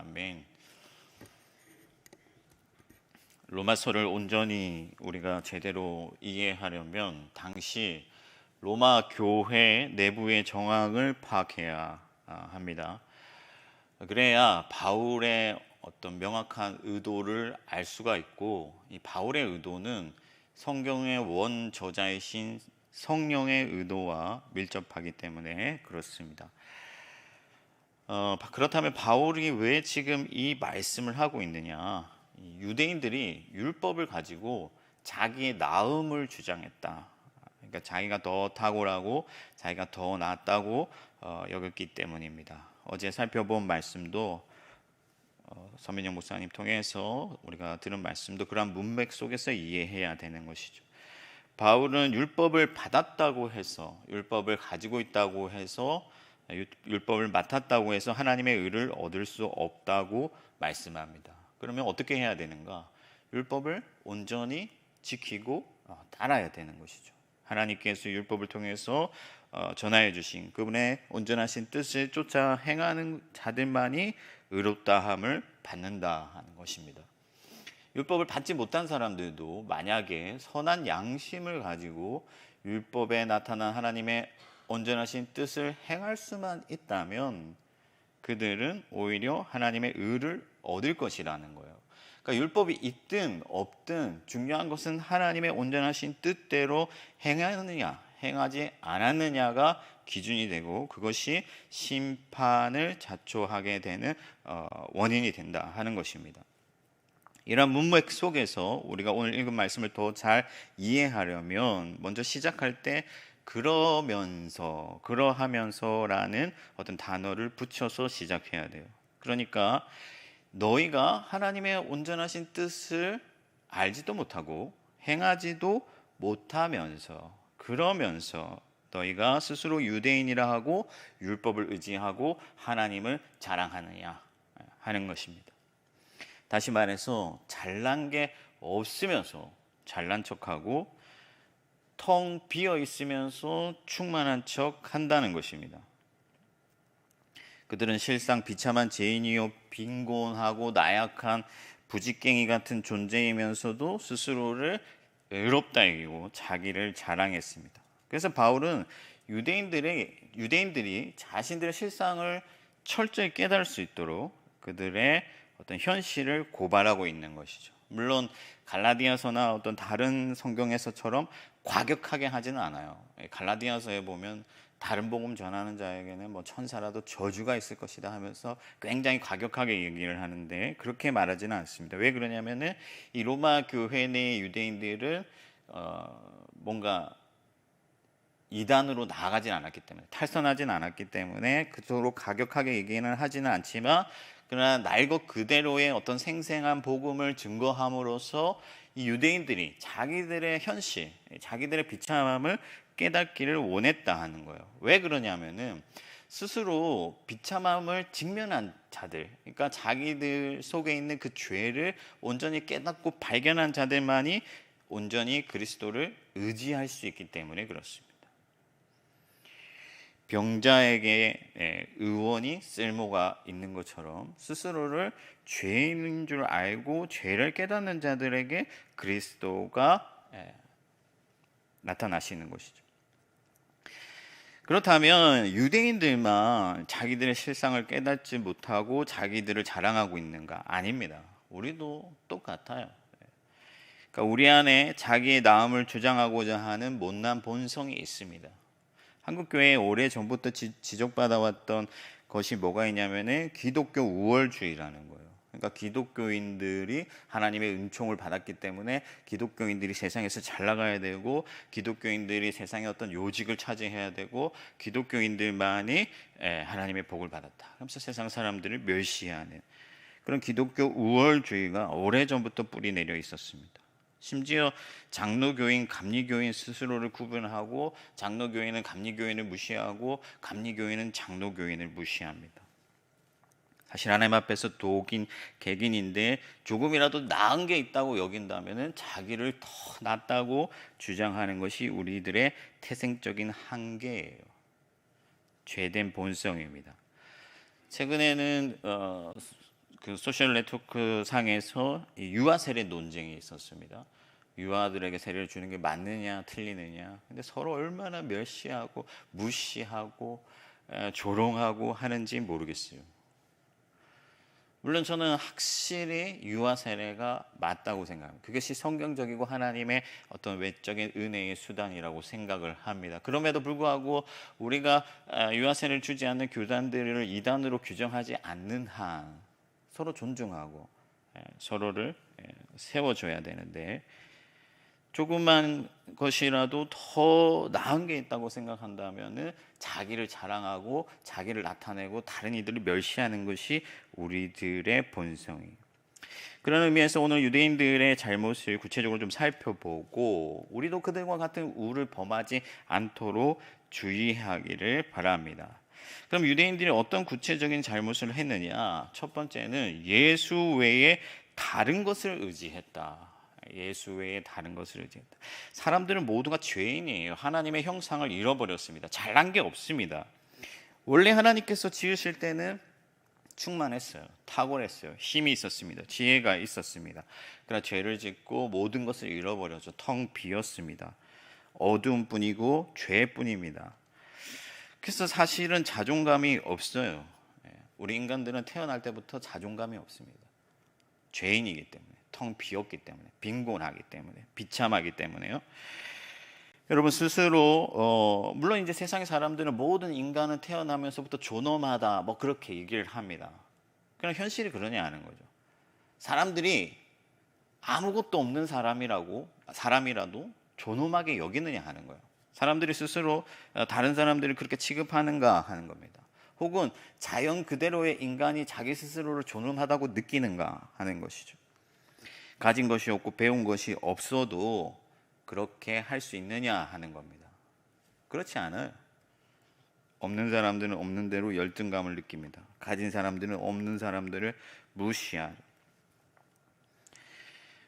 아멘. 로마서를 온전히 우리가 제대로 이해하려면 당시 로마 교회 내부의 정황을 파악해야 합니다. 그래야 바울의 어떤 명확한 의도를 알 수가 있고, 이 바울의 의도는 성경의 원 저자이신 성령의 의도와 밀접하기 때문에 그렇습니다. 그렇다면 바울이 왜 지금 이 말씀을 하고 있느냐? 유대인들이 율법을 가지고 자기의 나음을 주장했다. 그러니까 자기가 더 탁월하고 자기가 더 낫다고 여겼기 때문입니다. 어제 살펴본 말씀도 서민영 목사님 통해서 우리가 들은 말씀도 그런 문맥 속에서 이해해야 되는 것이죠. 바울은 율법을 받았다고 해서, 율법을 가지고 있다고 해서, 율법을 맡았다고 해서 하나님의 의를 얻을 수 없다고 말씀합니다. 그러면 어떻게 해야 되는가? 율법을 온전히 지키고 따라야 되는 것이죠. 하나님께서 율법을 통해서 전하여 주신 그분의 온전하신 뜻을 쫓아 행하는 자들만이 의롭다함을 받는다 하는 것입니다. 율법을 받지 못한 사람들도 만약에 선한 양심을 가지고 율법에 나타난 하나님의 온전하신 뜻을 행할 수만 있다면 그들은 오히려 하나님의 의를 얻을 것이라는 거예요. 그러니까 율법이 있든 없든 중요한 것은 하나님의 온전하신 뜻대로 행하느냐 행하지 않았느냐가 기준이 되고 그것이 심판을 자초하게 되는 원인이 된다 하는 것입니다. 이런 문맥 속에서 우리가 오늘 읽은 말씀을 더 잘 이해하려면 먼저 시작할 때 그러면서, 그러하면서라는 어떤 단어를 붙여서 시작해야 돼요. 그러니까 너희가 하나님의 온전하신 뜻을 알지도 못하고 행하지도 못하면서, 그러면서 너희가 스스로 유대인이라 하고 율법을 의지하고 하나님을 자랑하느냐 하는 것입니다. 다시 말해서 잘난 게 없으면서 잘난 척하고 텅 비어 있으면서 충만한 척 한다는 것입니다. 그들은 실상 비참한 죄인이요 빈곤하고 나약한 부직갱이 같은 존재이면서도 스스로를 의롭다 여기고 자기를 자랑했습니다. 그래서 바울은 유대인들이 자신들의 실상을 철저히 깨달을 수 있도록 그들의 어떤 현실을 고발하고 있는 것이죠. 물론 갈라디아서나 어떤 다른 성경에서처럼 과격하게 하지는 않아요. 갈라디아서에 보면 다른 복음 전하는 자에게는 뭐 천사라도 저주가 있을 것이다 하면서 굉장히 과격하게 얘기를 하는데 그렇게 말하지는 않습니다. 왜 그러냐면은 이 로마 교회 내 유대인들은 뭔가 이단으로 나아가진 않았기 때문에, 탈선하진 않았기 때문에 그토록 가격하게 얘기는 하지는 않지만, 그러나 날 것 그대로의 어떤 생생한 복음을 증거함으로써 이 유대인들이 자기들의 현실, 자기들의 비참함을 깨닫기를 원했다 하는 거예요. 왜 그러냐면은 스스로 비참함을 직면한 자들, 그러니까 자기들 속에 있는 그 죄를 온전히 깨닫고 발견한 자들만이 온전히 그리스도를 의지할 수 있기 때문에 그렇습니다. 병자에게 의원이 쓸모가 있는 것처럼 스스로를 죄인인 줄 알고 죄를 깨닫는 자들에게 그리스도가 나타나시는 것이죠. 그렇다면 유대인들만 자기들의 실상을 깨닫지 못하고 자기들을 자랑하고 있는가? 아닙니다. 우리도 똑같아요. 그러니까 우리 안에 자기의 나음을 주장하고자 하는 못난 본성이 있습니다. 한국교회에 오래전부터 지적받아왔던 것이 뭐가 있냐면은 기독교 우월주의라는 거예요. 그러니까 기독교인들이 하나님의 은총을 받았기 때문에 기독교인들이 세상에서 잘 나가야 되고 기독교인들이 세상의 어떤 요직을 차지해야 되고 기독교인들만이 하나님의 복을 받았다. 그러면서 세상 사람들을 멸시하는 그런 기독교 우월주의가 오래전부터 뿌리 내려 있었습니다. 심지어 장로교인, 감리교인 스스로를 구분하고 장로교인은 감리교인을 무시하고 감리교인은 장로교인을 무시합니다. 사실 하나님 앞에서 독인, 객인인데 조금이라도 나은 게 있다고 여긴다면 자기를 더 낫다고 주장하는 것이 우리들의 태생적인 한계예요. 죄된 본성입니다. 최근에는 그 소셜 네트워크 상에서 이 유아 세례 논쟁이 있었습니다. 유아들에게 세례를 주는 게 맞느냐 틀리느냐. 근데 서로 얼마나 멸시하고 무시하고 조롱하고 하는지 모르겠어요. 물론 저는 확실히 유아 세례가 맞다고 생각합니다. 그것이 성경적이고 하나님의 어떤 외적인 은혜의 수단이라고 생각을 합니다. 그럼에도 불구하고 우리가 유아 세례를 주지 않는 교단들을 이단으로 규정하지 않는 한 서로 존중하고 서로를 세워줘야 되는데, 조그만 것이라도 더 나은 게 있다고 생각한다면은 자기를 자랑하고 자기를 나타내고 다른 이들을 멸시하는 것이 우리들의 본성이. 그런 의미에서 오늘 유대인들의 잘못을 구체적으로 좀 살펴보고 우리도 그들과 같은 우를 범하지 않도록 주의하기를 바랍니다. 그럼 유대인들이 어떤 구체적인 잘못을 했느냐? 첫 번째는 예수 외에 다른 것을 의지했다. 예수 외에 다른 것을 의지했다. 사람들은 모두가 죄인이에요. 하나님의 형상을 잃어버렸습니다. 잘난 게 없습니다. 원래 하나님께서 지으실 때는 충만했어요. 탁월했어요. 힘이 있었습니다. 지혜가 있었습니다. 그러나 죄를 짓고 모든 것을 잃어버려서 텅 비었습니다. 어두움뿐이고 죄뿐입니다. 그래서 사실은 자존감이 없어요. 우리 인간들은 태어날 때부터 자존감이 없습니다. 죄인이기 때문에, 텅 비었기 때문에, 빈곤하기 때문에, 비참하기 때문에요. 여러분 스스로 물론 이제 세상의 사람들은 모든 인간은 태어나면서부터 존엄하다 뭐 그렇게 얘기를 합니다. 그러나 현실이 그러냐 하는 거죠. 사람들이 아무것도 없는 사람이라도 존엄하게 여기느냐 하는 거예요. 사람들이 스스로 다른 사람들을 그렇게 취급하는가 하는 겁니다. 혹은 자연 그대로의 인간이 자기 스스로를 존엄하다고 느끼는가 하는 것이죠. 가진 것이 없고 배운 것이 없어도 그렇게 할 수 있느냐 하는 겁니다. 그렇지 않아요. 없는 사람들은 없는 대로 열등감을 느낍니다. 가진 사람들은 없는 사람들을 무시하죠.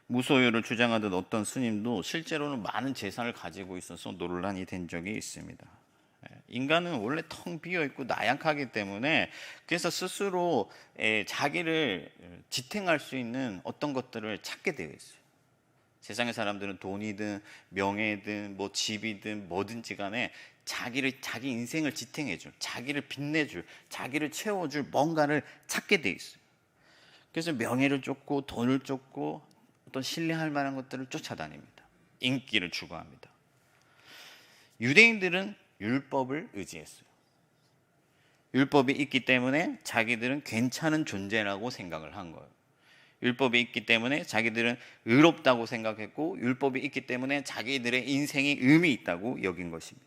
무소유를 주장하던 어떤 스님도 실제로는 많은 재산을 가지고 있어서 논란이 된 적이 있습니다. 인간은 원래 텅 비어있고 나약하기 때문에 그래서 스스로 자기를 지탱할 수 있는 어떤 것들을 찾게 되어 있어요. 세상의 사람들은 돈이든 명예든 뭐 집이든 뭐든지 간에 자기 인생을 지탱해줄, 자기를 빛내줄, 자기를 채워줄 뭔가를 찾게 돼 있어요. 그래서 명예를 쫓고 돈을 쫓고 어떤 신뢰할 만한 것들을 쫓아다닙니다. 인기를 추구합니다. 유대인들은 율법을 의지했어요. 율법이 있기 때문에 자기들은 괜찮은 존재라고 생각을 한 거예요. 율법이 있기 때문에 자기들은 의롭다고 생각했고 율법이 있기 때문에 자기들의 인생이 의미 있다고 여긴 것입니다.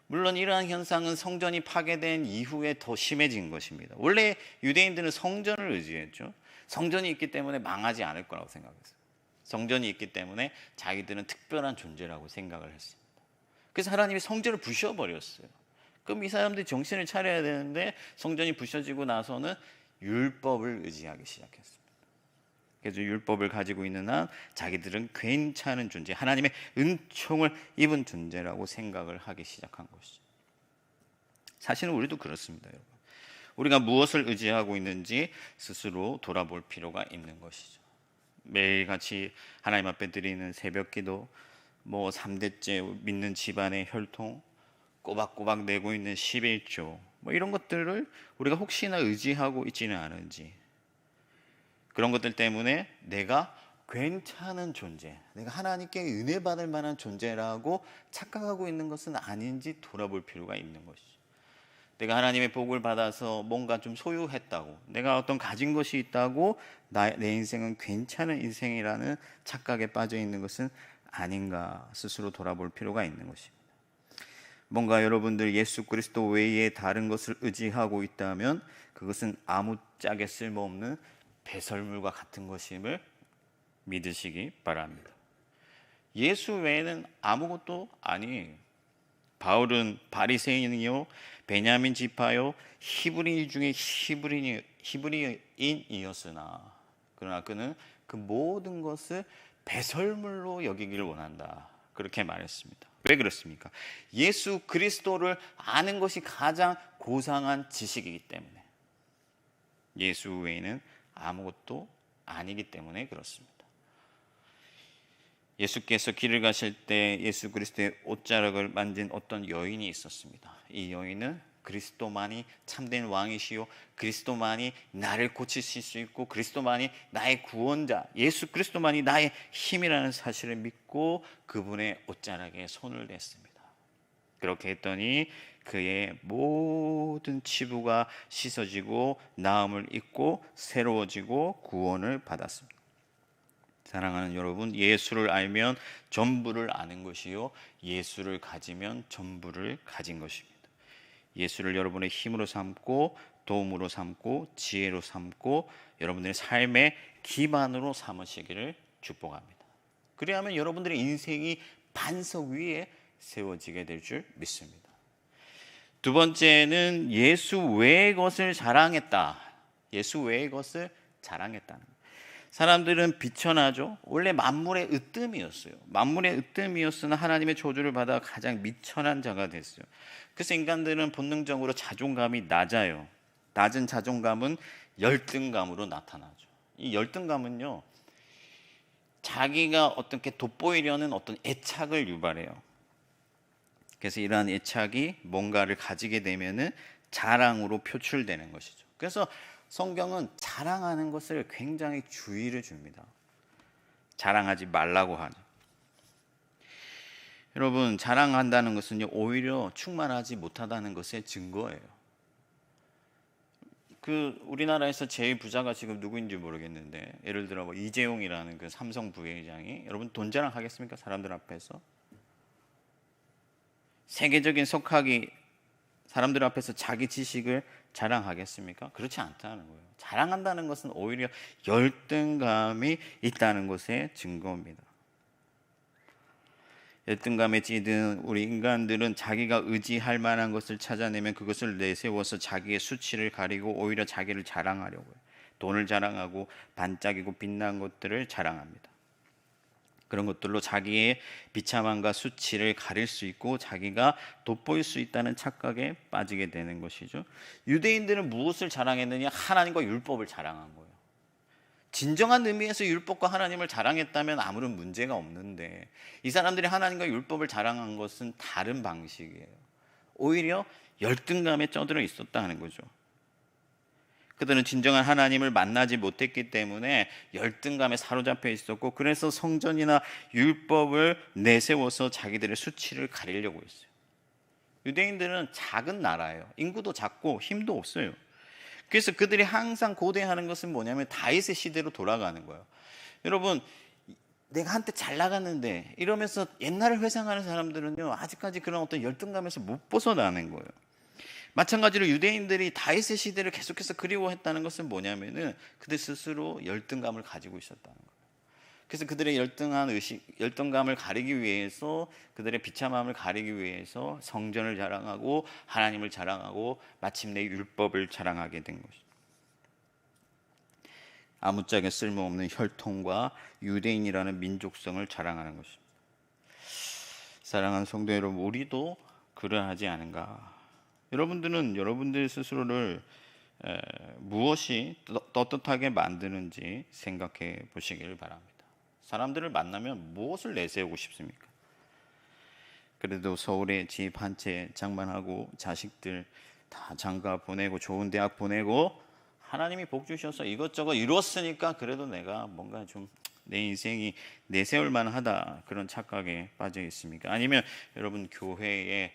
물론 이러한 현상은 성전이 파괴된 이후에 더 심해진 것입니다. 원래 유대인들은 성전을 의지했죠. 성전이 있기 때문에 망하지 않을 거라고 생각했어요. 성전이 있기 때문에 자기들은 특별한 존재라고 생각을 했습니다. 그래서 하나님이 성전을 부셔버렸어요. 그럼 이 사람들이 정신을 차려야 되는데 성전이 부셔지고 나서는 율법을 의지하기 시작했습니다. 그래서 율법을 가지고 있는 한 자기들은 괜찮은 존재, 하나님의 은총을 입은 존재라고 생각을 하기 시작한 것이죠. 사실은 우리도 그렇습니다, 여러분. 우리가 무엇을 의지하고 있는지 스스로 돌아볼 필요가 있는 것이죠. 매일같이 하나님 앞에 드리는 새벽기도, 3대째 믿는 집안의 혈통, 꼬박꼬박 내고 있는 11조, 이런 것들을 우리가 혹시나 의지하고 있지는 않은지, 그런 것들 때문에 내가 괜찮은 존재, 내가 하나님께 은혜 받을 만한 존재라고 착각하고 있는 것은 아닌지 돌아볼 필요가 있는 것이죠. 내가 하나님의 복을 받아서 뭔가 좀 소유했다고, 내가 어떤 가진 것이 있다고 내 인생은 괜찮은 인생이라는 착각에 빠져 있는 것은 아닌가 스스로 돌아볼 필요가 있는 것입니다. 뭔가 여러분들 예수 그리스도 외에 다른 것을 의지하고 있다면 그것은 아무짝에 쓸모없는 배설물과 같은 것임을 믿으시기 바랍니다. 예수 외에는 아무것도 아니에요. 바울은 바리새인이요 베냐민 지파요 히브리인 중에 히브리인이었으나 그러나 그는 그 모든 것을 배설물로 여기기를 원한다, 그렇게 말했습니다. 왜 그렇습니까? 예수 그리스도를 아는 것이 가장 고상한 지식이기 때문에. 예수 외에는 아무것도 아니기 때문에 그렇습니다. 예수께서 길을 가실 때 예수 그리스도의 옷자락을 만진 어떤 여인이 있었습니다. 이 여인은 그리스도만이 참된 왕이시요 그리스도만이 나를 고치실 수 있고 그리스도만이 나의 구원자, 예수 그리스도만이 나의 힘이라는 사실을 믿고 그분의 옷자락에 손을 댔습니다. 그렇게 했더니 그의 모든 치부가 씻어지고 나음을 입고 새로워지고 구원을 받았습니다. 사랑하는 여러분, 예수를 알면 전부를 아는 것이요 예수를 가지면 전부를 가진 것입니다. 예수를 여러분의 힘으로 삼고 도움으로 삼고 지혜로 삼고 여러분들의 삶의 기반으로 삼으시기를 축복합니다. 그리하면 여러분들의 인생이 반석 위에 세워지게 될 줄 믿습니다. 두 번째는 예수 외의 것을 자랑했다. 예수 외의 것을 자랑했다는 거예요. 사람들은 비천하죠. 원래 만물의 으뜸이었어요. 만물의 으뜸이었으나 하나님의 저주를 받아 가장 미천한 자가 됐어요. 그래서 인간들은 본능적으로 자존감이 낮아요. 낮은 자존감은 열등감으로 나타나죠. 이 열등감은요, 자기가 어떻게 돋보이려는 어떤 애착을 유발해요. 그래서 이러한 애착이 뭔가를 가지게 되면은 자랑으로 표출되는 것이죠. 그래서 성경은 자랑하는 것을 굉장히 주의를 줍니다. 자랑하지 말라고 하죠. 여러분, 자랑한다는 것은요, 오히려 충만하지 못하다는 것의 증거예요. 우리나라에서 제일 부자가 지금 누구인지 모르겠는데, 예를 들어 이재용이라는 그 삼성 부회장이, 여러분 돈 자랑하겠습니까? 사람들 앞에서? 세계적인 석학이 사람들 앞에서 자기 지식을 자랑하겠습니까? 그렇지 않다는 거예요. 자랑한다는 것은 오히려 열등감이 있다는 것의 증거입니다. 열등감에 찌든 우리 인간들은 자기가 의지할 만한 것을 찾아내면 그것을 내세워서 자기의 수치를 가리고 오히려 자기를 자랑하려고 해요. 돈을 자랑하고 반짝이고 빛난 것들을 자랑합니다. 그런 것들로 자기의 비참함과 수치를 가릴 수 있고 자기가 돋보일 수 있다는 착각에 빠지게 되는 것이죠. 유대인들은 무엇을 자랑했느냐? 하나님과 율법을 자랑한 거예요. 진정한 의미에서 율법과 하나님을 자랑했다면 아무런 문제가 없는데 이 사람들이 하나님과 율법을 자랑한 것은 다른 방식이에요. 오히려 열등감에 쩌들어 있었다는 거죠. 그들은 진정한 하나님을 만나지 못했기 때문에 열등감에 사로잡혀 있었고 그래서 성전이나 율법을 내세워서 자기들의 수치를 가리려고 했어요. 유대인들은 작은 나라예요. 인구도 작고 힘도 없어요. 그래서 그들이 항상 고대하는 것은 뭐냐면 다윗의 시대로 돌아가는 거예요. 여러분, 내가 한때 잘 나갔는데 이러면서 옛날을 회상하는 사람들은요 아직까지 그런 어떤 열등감에서 못 벗어나는 거예요. 마찬가지로 유대인들이 다윗의 시대를 계속해서 그리워했다는 것은 뭐냐면은 그들 스스로 열등감을 가지고 있었다는 거예요. 그래서 그들의 열등감을 가리기 위해서 그들의 비참함을 가리기 위해서 성전을 자랑하고 하나님을 자랑하고 마침내 율법을 자랑하게 된 것이죠. 아무짝에 쓸모없는 혈통과 유대인이라는 민족성을 자랑하는 것입니다. 사랑하는 성도 여러분, 우리도 그러하지 않은가? 여러분들은 여러분들 스스로를 무엇이 떳떳하게 만드는지 생각해 보시길 바랍니다. 사람들을 만나면 무엇을 내세우고 싶습니까? 그래도 서울에 집 한 채 장만하고 자식들 다 장가 보내고 좋은 대학 보내고 하나님이 복 주셔서 이것저것 이뤘으니까 그래도 내가 뭔가 좀 내 인생이 내세울 만하다 그런 착각에 빠져 있습니까? 아니면 여러분 교회에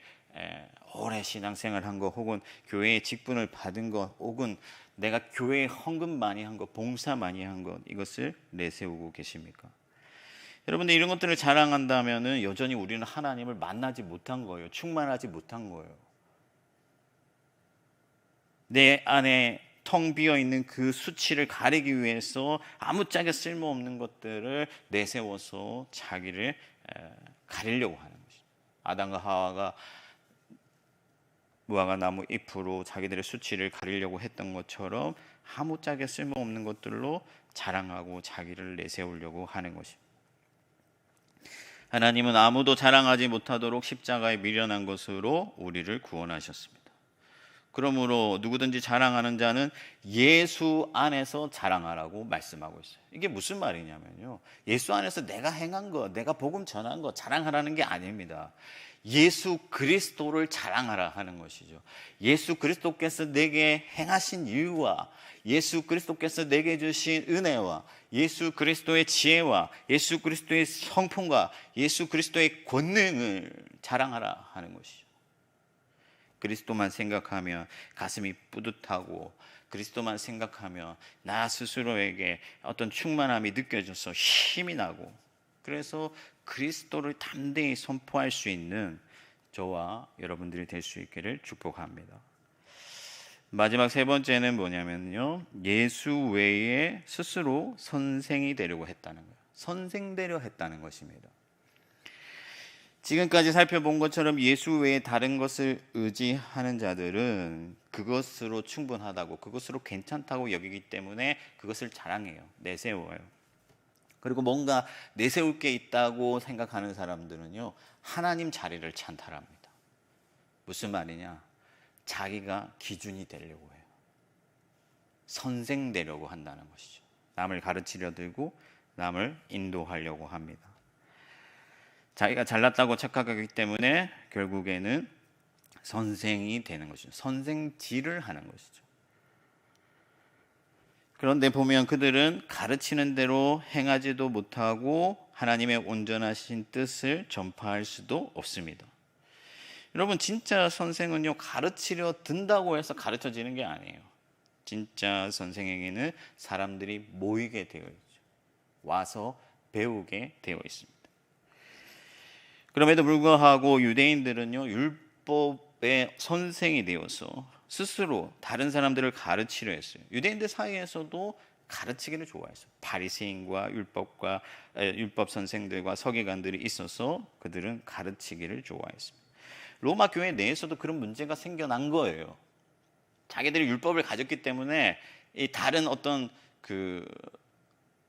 오래 신앙생활 한 거 혹은 교회에 직분을 받은 것 혹은 내가 교회에 헌금 많이 한 것 봉사 많이 한 것 이것을 내세우고 계십니까? 여러분들 이런 것들을 자랑한다면 여전히 우리는 하나님을 만나지 못한 거예요. 충만하지 못한 거예요. 내 안에 텅 비어있는 그 수치를 가리기 위해서 아무짝에 쓸모없는 것들을 내세워서 자기를 가리려고 하는 것입니다. 아담과 하와가 무화과 나무 잎으로 자기들의 수치를 가리려고 했던 것처럼 아무짝에 쓸모없는 것들로 자랑하고 자기를 내세우려고 하는 것입니다. 하나님은 아무도 자랑하지 못하도록 십자가에 미련한 것으로 우리를 구원하셨습니다. 그러므로 누구든지 자랑하는 자는 예수 안에서 자랑하라고 말씀하고 있어요. 이게 무슨 말이냐면요, 예수 안에서 내가 행한 거, 내가 복음 전한 거 자랑하라는 게 아닙니다. 예수 그리스도를 자랑하라 하는 것이죠. 예수 그리스도께서 내게 행하신 일과 예수 그리스도께서 내게 주신 은혜와 예수 그리스도의 지혜와 예수 그리스도의 성품과 예수 그리스도의 권능을 자랑하라 하는 것이죠. 그리스도만 생각하면 가슴이 뿌듯하고, 그리스도만 생각하면 나 스스로에게 어떤 충만함이 느껴져서 힘이 나고, 그래서 그리스도를 담대히 선포할 수 있는 저와 여러분들이 될 수 있기를 축복합니다. 마지막 세 번째는 뭐냐면요, 예수 외에 스스로 선생이 되려고 했다는 거예요. 선생되려 했다는 것입니다. 지금까지 살펴본 것처럼 예수 외에 다른 것을 의지하는 자들은 그것으로 충분하다고, 그것으로 괜찮다고 여기기 때문에 그것을 자랑해요. 내세워요. 그리고 뭔가 내세울 게 있다고 생각하는 사람들은요, 하나님 자리를 찬탈합니다. 무슨 말이냐? 자기가 기준이 되려고 해요. 선생 되려고 한다는 것이죠. 남을 가르치려 들고 남을 인도하려고 합니다. 자기가 잘났다고 착각하기 때문에 결국에는 선생이 되는 것이죠. 선생질을 하는 것이죠. 그런데 보면 그들은 가르치는 대로 행하지도 못하고 하나님의 온전하신 뜻을 전파할 수도 없습니다. 여러분, 진짜 선생은요, 가르치려 든다고 해서 가르쳐지는 게 아니에요. 진짜 선생에게는 사람들이 모이게 되어 있죠. 와서 배우게 되어 있습니다. 그럼에도 불구하고 유대인들은요, 율법의 선생이 되어서 스스로 다른 사람들을 가르치려 했어요. 유대인들 사이에서도 가르치기를 좋아했어요. 바리새인과 율법 선생들과 서기관들이 있어서 그들은 가르치기를 좋아했습니다. 로마 교회 내에서도 그런 문제가 생겨난 거예요. 자기들이 율법을 가졌기 때문에 이 다른 어떤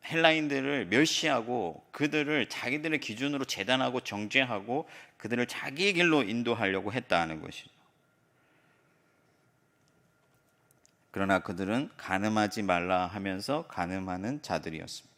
헬라인들을 멸시하고 그들을 자기들의 기준으로 재단하고 정죄하고 그들을 자기의 길로 인도하려고 했다는 것이죠. 그러나 그들은 가늠하지 말라 하면서 가늠하는 자들이었습니다.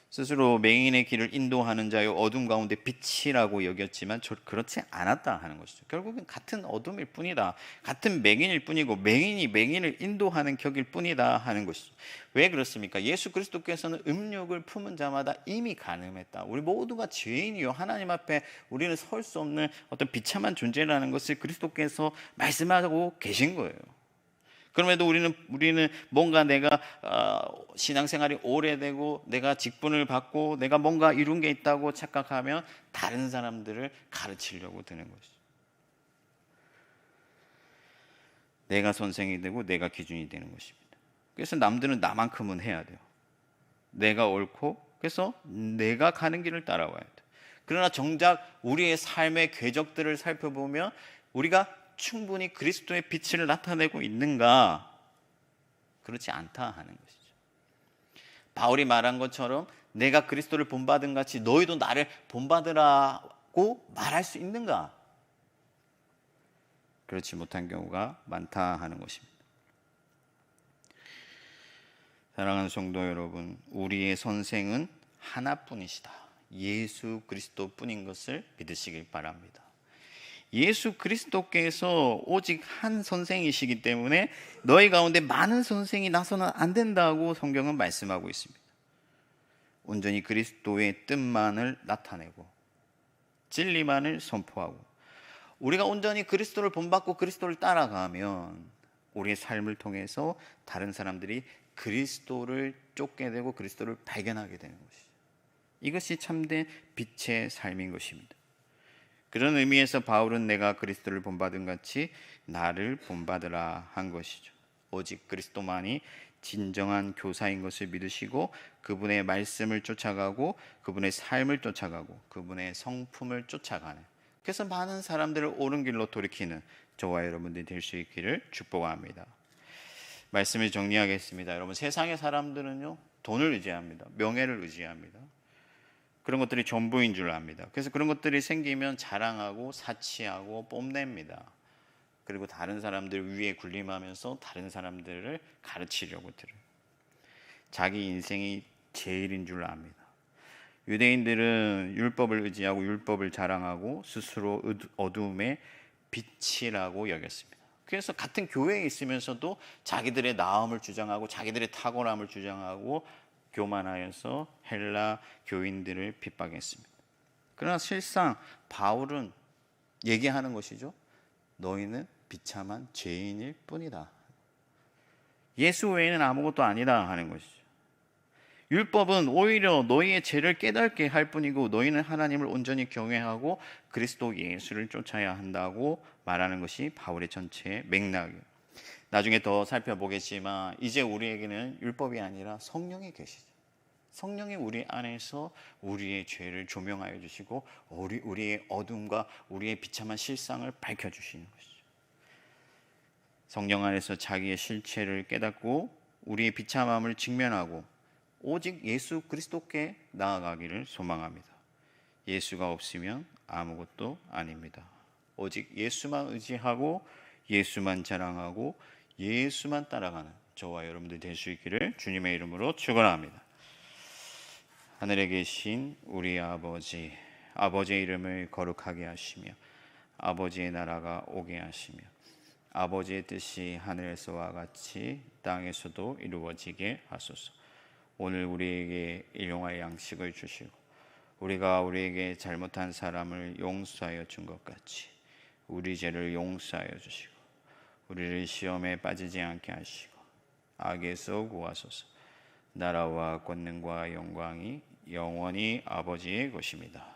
스스로 맹인의 길을 인도하는 자요 어둠 가운데 빛이라고 여겼지만 그렇지 않았다 하는 것이죠. 결국은 같은 어둠일 뿐이다, 같은 맹인일 뿐이고 맹인이 맹인을 인도하는 격일 뿐이다 하는 것이죠. 왜 그렇습니까? 예수 그리스도께서는 음욕을 품은 자마다 이미 가늠했다. 우리 모두가 죄인이요, 하나님 앞에 우리는 설 수 없는 어떤 비참한 존재라는 것을 그리스도께서 말씀하고 계신 거예요. 그럼에도 우리는 뭔가 내가 신앙생활이 오래되고 내가 직분을 받고 내가 뭔가 이룬 게 있다고 착각하면 다른 사람들을 가르치려고 드는 것이죠. 내가 선생이 되고 내가 기준이 되는 것입니다. 그래서 남들은 나만큼은 해야 돼요. 내가 옳고 그래서 내가 가는 길을 따라와야 돼요. 그러나 정작 우리의 삶의 궤적들을 살펴보면 우리가 충분히 그리스도의 빛을 나타내고 있는가? 그렇지 않다 하는 것이죠. 바울이 말한 것처럼 내가 그리스도를 본받은 같이 너희도 나를 본받으라고 말할 수 있는가? 그렇지 못한 경우가 많다 하는 것입니다. 사랑하는 성도 여러분, 우리의 선생은 하나뿐이시다. 예수 그리스도뿐인 것을 믿으시길 바랍니다. 예수 그리스도께서 오직 한 선생이시기 때문에 너희 가운데 많은 선생이 나서는 안 된다고 성경은 말씀하고 있습니다. 온전히 그리스도의 뜻만을 나타내고 진리만을 선포하고 우리가 온전히 그리스도를 본받고 그리스도를 따라가면 우리의 삶을 통해서 다른 사람들이 그리스도를 쫓게 되고 그리스도를 발견하게 되는 것이죠. 이것이 참된 빛의 삶인 것입니다. 그런 의미에서 바울은 내가 그리스도를 본받은 같이 나를 본받으라 한 것이죠. 오직 그리스도만이 진정한 교사인 것을 믿으시고 그분의 말씀을 쫓아가고 그분의 삶을 쫓아가고 그분의 성품을 쫓아가는, 그래서 많은 사람들을 옳은 길로 돌이키는 저와 여러분들이 될 수 있기를 축복합니다. 말씀을 정리하겠습니다. 여러분, 세상의 사람들은요, 돈을 의지합니다. 명예를 의지합니다. 그런 것들이 전부인 줄 압니다. 그래서 그런 것들이 생기면 자랑하고 사치하고 뽐냅니다. 그리고 다른 사람들 위에 군림하면서 다른 사람들을 가르치려고 들어요. 자기 인생이 제일인 줄 압니다. 유대인들은 율법을 의지하고 율법을 자랑하고 스스로 어두움의 빛이라고 여겼습니다. 그래서 같은 교회에 있으면서도 자기들의 나음을 주장하고 자기들의 탁월함을 주장하고 교만하여서 헬라 교인들을 핍박했습니다. 그러나 실상 바울은 얘기하는 것이죠. 너희는 비참한 죄인일 뿐이다. 예수 외에는 아무것도 아니다 하는 것이죠. 율법은 오히려 너희의 죄를 깨닫게 할 뿐이고 너희는 하나님을 온전히 경외하고 그리스도 예수를 쫓아야 한다고 말하는 것이 바울의 전체의 맥락이에요. 나중에 더 살펴보겠지만 이제 우리에게는 율법이 아니라 성령이 계시죠. 성령이 우리 안에서 우리의 죄를 조명하여 주시고 우리의 어둠과 우리의 비참한 실상을 밝혀주시는 것이죠. 성령 안에서 자기의 실체를 깨닫고 우리의 비참함을 직면하고 오직 예수 그리스도께 나아가기를 소망합니다. 예수가 없으면 아무것도 아닙니다. 오직 예수만 의지하고 예수만 자랑하고 예수만 따라가는 저와 여러분들 될 수 있기를 주님의 이름으로 축원합니다. 하늘에 계신 우리 아버지, 아버지의 이름을 거룩하게 하시며 아버지의 나라가 오게 하시며 아버지의 뜻이 하늘에서와 같이 땅에서도 이루어지게 하소서. 오늘 우리에게 일용할 양식을 주시고 우리가 우리에게 잘못한 사람을 용서하여 준 것 같이 우리 죄를 용서하여 주시고 우리를 시험에 빠지지 않게 하시고 악에서 구하소서. 나라와 권능과 영광이 영원히 아버지의 것입니다.